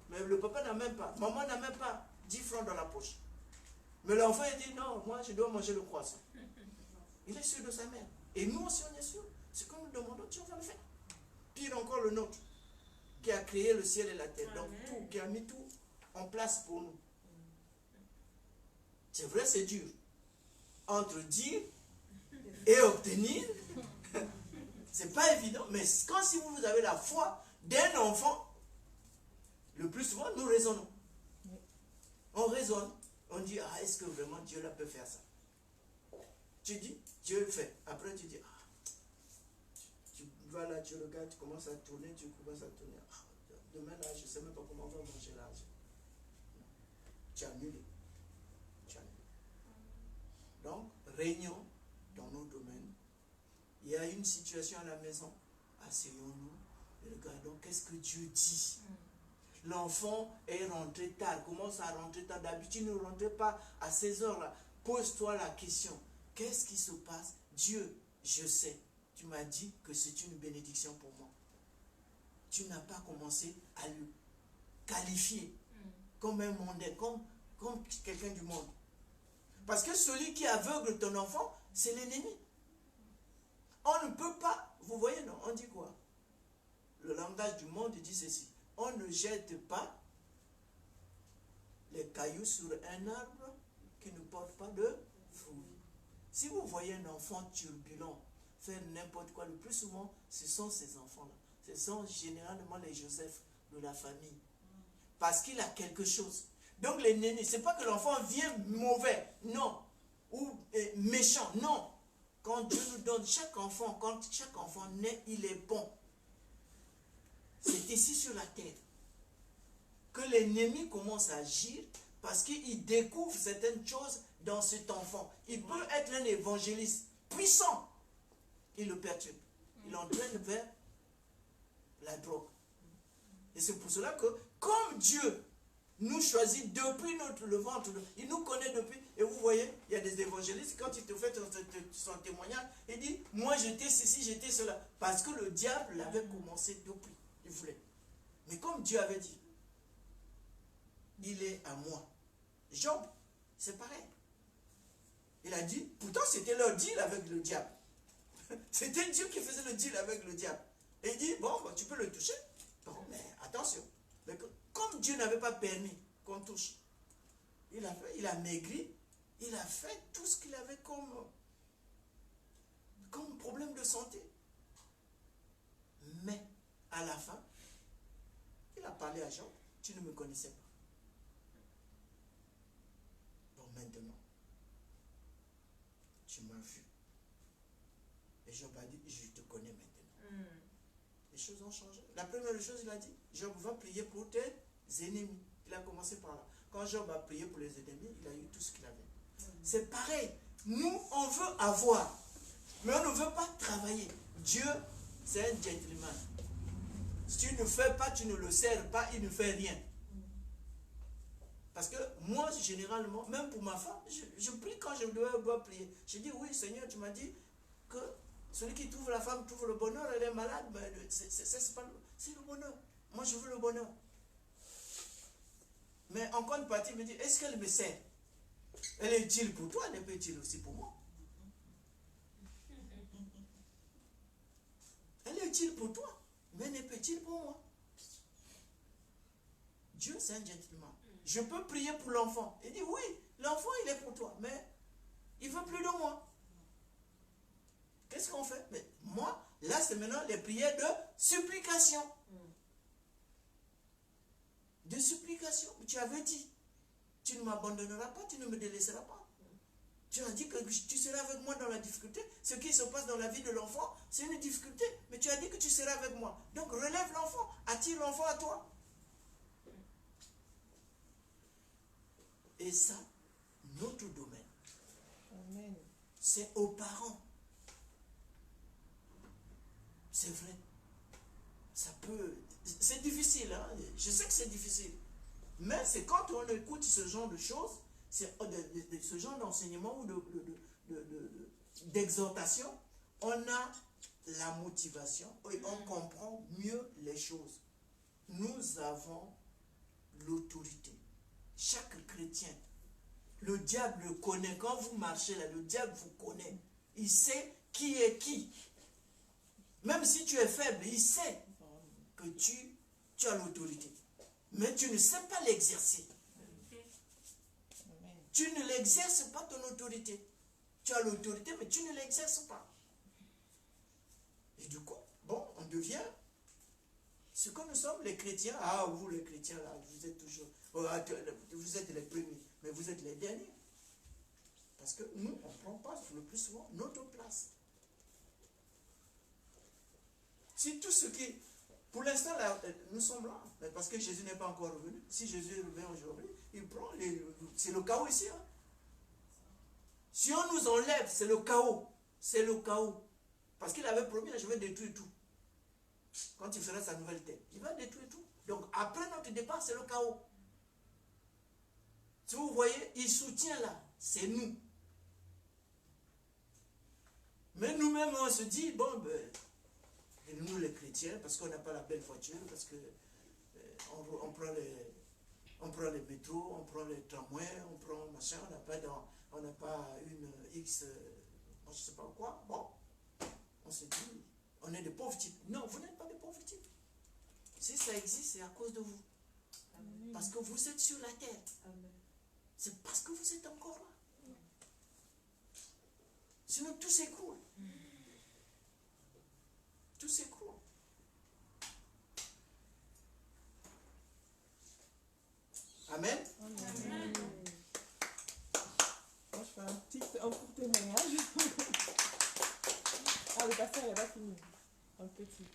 Speaker 1: Mais le papa n'a même pas. Maman n'a même pas 10 francs dans la poche. Mais l'enfant, il dit, non, moi, je dois manger le croissant. Il est sûr de sa mère. Et nous aussi, on est sûr. Ce que nous demandons, Dieu va le faire. Pire encore le nôtre. Qui a créé le ciel et la terre. Donc tout, qui a mis tout en place pour nous. C'est vrai, c'est dur. Entre dire et obtenir, c'est pas évident. Mais quand si vous avez la foi d'un enfant, le plus souvent, nous raisonnons. On raisonne. On dit, ah, est-ce que vraiment Dieu là peut faire ça? Tu dis, Dieu fait. Après, tu dis, ah, tu vas là, tu regardes, tu commences à tourner, tu commences à tourner. Ah, demain là, je ne sais même pas comment on va manger là. Tu as annulé. Tu as annulé. Donc, régnons dans nos domaines. Il y a une situation à la maison. Asseyons-nous et regardons qu'est-ce que Dieu dit. L'enfant est rentré tard, commence à rentrer tard. D'habitude, ne rentrez pas à 16 heures là. Pose-toi la question. Qu'est-ce qui se passe? Dieu, je sais. Tu m'as dit que c'est une bénédiction pour moi. Tu n'as pas commencé à le qualifier comme un mondain, comme quelqu'un du monde. Parce que celui qui aveugle ton enfant, c'est l'ennemi. On ne peut pas, vous voyez, non, on dit quoi? Le langage du monde dit ceci. On ne jette pas les cailloux sur un arbre qui ne porte pas de fruits. Si vous voyez un enfant turbulent faire n'importe quoi, le plus souvent, ce sont ces enfants-là. Ce sont généralement les Joseph de la famille. Parce qu'il a quelque chose. Donc l'ennemi, ce n'est pas que l'enfant vient mauvais, non. Ou méchant, non. Quand Dieu nous donne chaque enfant, quand chaque enfant naît, il est bon. C'est ici sur la terre que l'ennemi commence à agir parce qu'il découvre certaines choses dans cet enfant. Il peut être un évangéliste puissant. Il le perturbe. Il l'entraîne vers la drogue. Et c'est pour cela que, comme Dieu nous choisit depuis le ventre, il nous connaît depuis. Et vous voyez, il y a des évangélistes, quand il te fait son témoignage, il dit, moi j'étais ceci, j'étais cela. Parce que le diable l'avait commencé depuis. Il voulait. Mais comme Dieu avait dit, il est à moi. Job, c'est pareil. Il a dit, pourtant c'était leur deal avec le diable. C'était Dieu qui faisait le deal avec le diable. Et il dit, bon, tu peux le toucher. Bon, mais attention. Mais comme Dieu n'avait pas permis qu'on touche, il a maigri, il a fait tout ce qu'il avait comme problème de santé. Mais, à la fin, il a parlé à Job, tu ne me connaissais pas. Bon, maintenant, tu m'as vu. Et Job a dit, je te connais maintenant. Les choses ont changé. La première chose, il a dit, Job va prier pour tes ennemis. Il a commencé par là. Quand Job a prié pour les ennemis, il a eu tout ce qu'il avait. C'est pareil. Nous, on veut avoir, mais on ne veut pas travailler. Dieu, c'est un gentleman. Si tu ne fais pas, tu ne le sers pas, il ne fait rien. Parce que moi, généralement, même pour ma femme, je prie quand je dois prier. Je dis, oui, Seigneur, tu m'as dit que celui qui trouve la femme trouve le bonheur, elle est malade, mais c'est le bonheur. Moi, je veux le bonheur. Mais en contrepartie, il me dit, est-ce qu'elle me sert? Elle est utile pour toi, elle est utile aussi pour moi. Elle est utile pour toi, mais elle est utile pour moi. Dieu, c'est un gentleman. Je peux prier pour l'enfant. Il dit, oui, l'enfant, il est pour toi, mais il veut plus de moi. Qu'est-ce qu'on fait? Mais moi, là, c'est maintenant les prières de supplication. De supplication. Tu avais dit, tu ne m'abandonneras pas, tu ne me délaisseras pas. Tu as dit que tu seras avec moi dans la difficulté. Ce qui se passe dans la vie de l'enfant, c'est une difficulté. Mais tu as dit que tu seras avec moi. Donc relève l'enfant, attire l'enfant à toi. Et ça, notre domaine, c'est aux parents. C'est vrai. Ça peut... C'est difficile, hein? Je sais que c'est difficile. Mais c'est quand on écoute ce genre de choses, ce genre d'enseignement ou d'exhortation, on a la motivation et on comprend mieux les choses. Nous avons l'autorité. Chaque chrétien, le diable le connaît. Quand vous marchez là, le diable vous connaît. Il sait qui est qui. Même si tu es faible, il sait que tu as l'autorité. Mais tu ne sais pas l'exercer. tu ne l'exerces pas ton autorité. Tu as l'autorité, mais tu ne l'exerces pas. Et du coup, bon, on devient ce que nous sommes, les chrétiens. Ah, vous les chrétiens, là, vous êtes toujours, vous êtes les premiers, mais vous êtes les derniers. Parce que nous, on ne prend pas le plus souvent notre place. Si tout ce qui... Pour l'instant, là, nous sommes là. Mais parce que Jésus n'est pas encore revenu. Si Jésus revient aujourd'hui, il prend c'est le chaos ici. Hein. Si on nous enlève, c'est le chaos. C'est le chaos. Parce qu'il avait promis, je vais détruire tout. Quand il fera sa nouvelle tête, il va détruire tout. Donc, après notre départ, c'est le chaos. Si vous voyez, il soutient là. C'est nous. Mais nous-mêmes, on se dit, bon, ben, et nous les chrétiens, parce qu'on n'a pas la belle voiture, parce que on prend les métros, on prend les tramways, on prend machin, on n'a pas une X, je ne sais pas quoi. Bon, on se dit, on est des pauvres types. Non, vous n'êtes pas des pauvres types. Si ça existe, c'est à cause de vous. Amen. Parce que vous êtes sur la terre. Amen. C'est parce que vous êtes encore là. Sinon, tout s'écroule. Tout s'écroule. Amen.
Speaker 2: Amen. Moi, je fais un court témoignage. Ah, le pasteur, il n'a pas fini. Un petit.